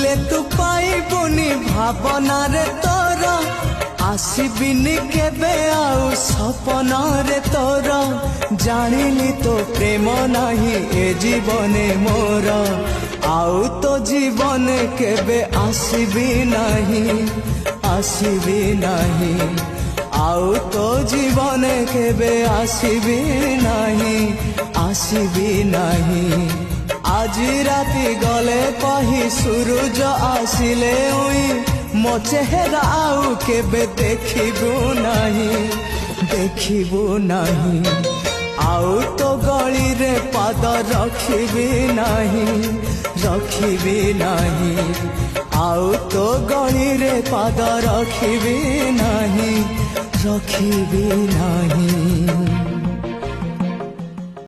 ଖୋଜିଲେ ତୁ ପାଇବୁନି ଭାବନାରେ ତୋର ଆସିବିନି କେବେ ଆଉ ସପନରେ ତୋର ଜାଣିଲି ତ ପ୍ରେମ ନାହିଁ ଏ ଜୀବନେ ମୋର ଆଉ ତ ଜୀବନେ କେବେ ଆସିବି ନାହିଁ ଆସିବି ନାହିଁ ଆଉ ତ ଜୀବନେ କେବେ ଆସିବି ନାହିଁ ଆସିବି ନାହିଁ আজি রাতি গলে কহি সূরজ আসিলে উই মো চেহারা আউ কেবে দেখিবু নাহি আউ তো গলিরে পাদ রখিবি নাহি আউ তো গলিরে পাদ রখিবি নাহি